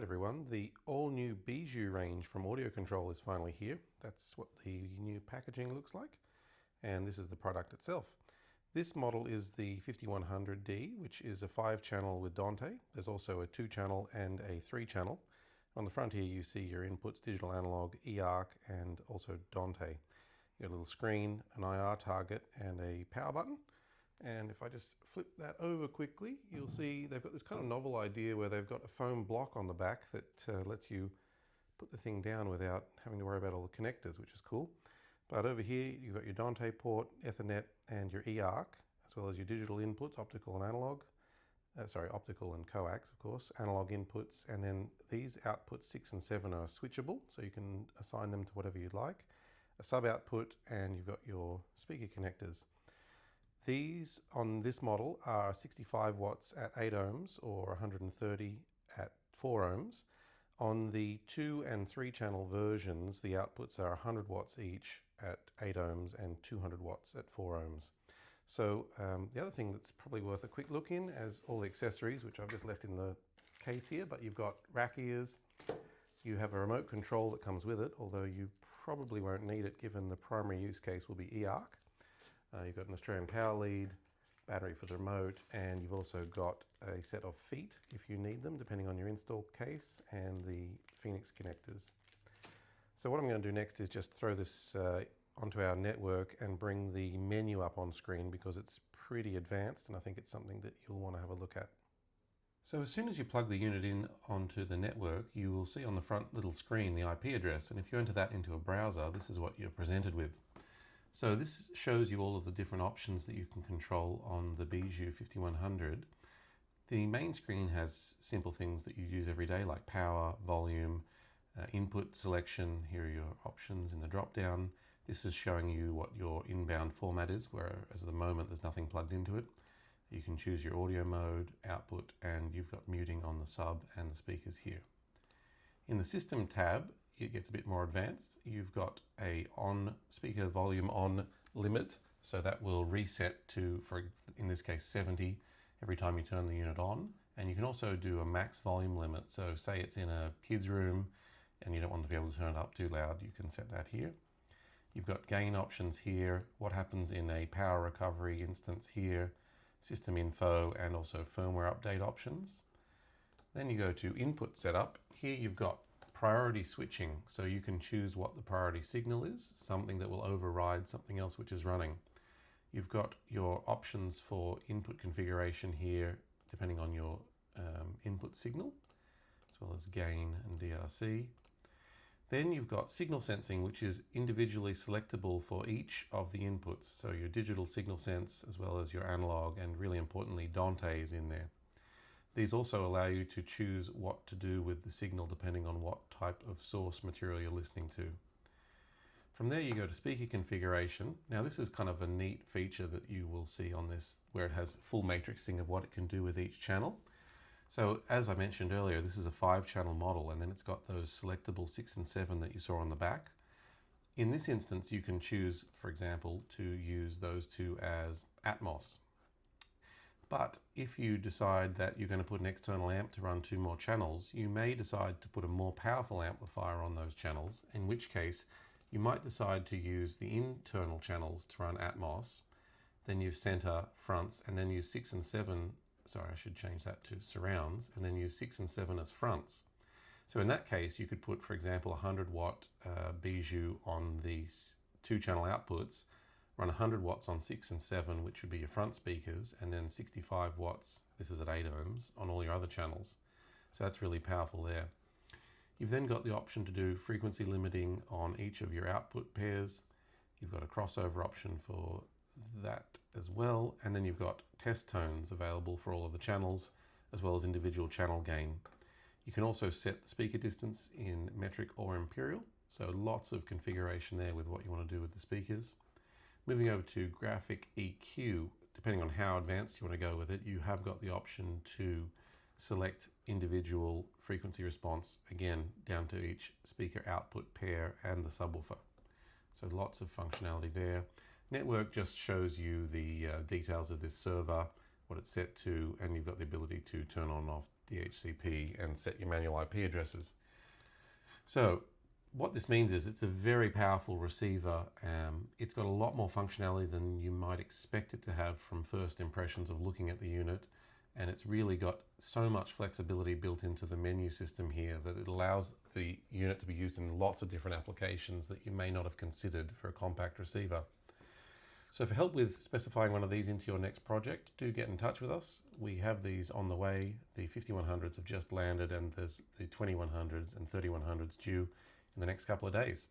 everyone, the all-new Bijou range from AudioControl is finally here. That's what the new packaging looks like, and this is the product itself. This model is the 5100D, which is a 5-channel with Dante. There's also a 2-channel and a 3-channel. On the front here you see your inputs, digital analog, eARC, and also Dante. You got a little screen, an IR target, and a power button. And if I just flip that over quickly, you'll see they've got this kind of novel idea where they've got a foam block on the back that lets you put the thing down without having to worry about all the connectors, which is cool. But over here, you've got your Dante port, Ethernet, and your eARC, as well as your digital inputs, optical and analog. Optical and coax, of course, analog inputs, and then these outputs 6 and 7 are switchable, so you can assign them to whatever you'd like. A sub output, and you've got your speaker connectors. These on this model are 65 watts at 8 ohms or 130 at 4 ohms. On the 2 and 3 channel versions, the outputs are 100 watts each at 8 ohms and 200 watts at 4 ohms. So the other thing that's probably worth a quick look in, as all the accessories, which I've just left in the case here, but you've got rack ears, you have a remote control that comes with it, although you probably won't need it given the primary use case will be eARC. You've got an Australian power lead, battery for the remote, and you've also got a set of feet if you need them, depending on your install case, and the Phoenix connectors. So what I'm going to do next is just throw this onto our network and bring the menu up on screen because it's pretty advanced and I think it's something that you'll want to have a look at. So as soon as you plug the unit in onto the network, you will see on the front little screen the IP address, and if you enter that into a browser, this is what you're presented with. So this shows you all of the different options that you can control on the Bijou 5100. The main screen has simple things that you use every day like power, volume, input selection. Here are your options in the drop down. This is showing you what your inbound format is, whereas at the moment there's nothing plugged into it. You can choose your audio mode, output, and you've got muting on the sub and the speakers here. In the system tab, it gets a bit more advanced. You've got a on speaker volume on limit, so that will reset to, for in this case, 70 every time you turn the unit on. And you can also do a max volume limit. So say it's in a kid's room and you don't want to be able to turn it up too loud, you can set that here. You've got gain options here, what happens in a power recovery instance here, system info, and also firmware update options. Then you go to input setup. Here you've got priority switching, so you can choose what the priority signal is, something that will override something else which is running. You've got your options for input configuration here, depending on your input signal, as well as gain and DRC. Then you've got signal sensing, which is individually selectable for each of the inputs. So your digital signal sense, as well as your analog, and really importantly, Dante is in there. These also allow you to choose what to do with the signal depending on what type of source material you're listening to. From there you go to speaker configuration. Now this is kind of a neat feature that you will see on this, where it has full matrixing of what it can do with each channel. So as I mentioned earlier, this is a 5-channel model, and then it's got those selectable 6 and 7 that you saw on the back. In this instance you can choose, for example, to use those two as Atmos. But if you decide that you're going to put an external amp to run 2 more channels, you may decide to put a more powerful amplifier on those channels, in which case you might decide to use the internal channels to run Atmos, then use center, fronts, and then use 6 and 7, sorry, I should change that to surrounds, and then use 6 and 7 as fronts. So in that case, you could put, for example, 100 watt Bijou on these 2-channel outputs, run 100 watts on 6 and 7, which would be your front speakers, and then 65 watts, this is at 8 ohms, on all your other channels. So that's really powerful there. You've then got the option to do frequency limiting on each of your output pairs. You've got a crossover option for that as well, and then you've got test tones available for all of the channels, as well as individual channel gain. You can also set the speaker distance in metric or imperial, so lots of configuration there with what you want to do with the speakers. Moving over to graphic EQ, depending on how advanced you want to go with it, you have got the option to select individual frequency response, again, down to each speaker output pair and the subwoofer. So lots of functionality there. Network just shows you the details of this server, what it's set to, and you've got the ability to turn on and off DHCP and set your manual IP addresses. So what this means is it's a very powerful receiver. It's got a lot more functionality than you might expect it to have from first impressions of looking at the unit. And it's really got so much flexibility built into the menu system here that it allows the unit to be used in lots of different applications that you may not have considered for a compact receiver. So for help with specifying one of these into your next project, do get in touch with us. We have these on the way. The 5100s have just landed, and there's the 2100s and 3100s due in the next couple of days.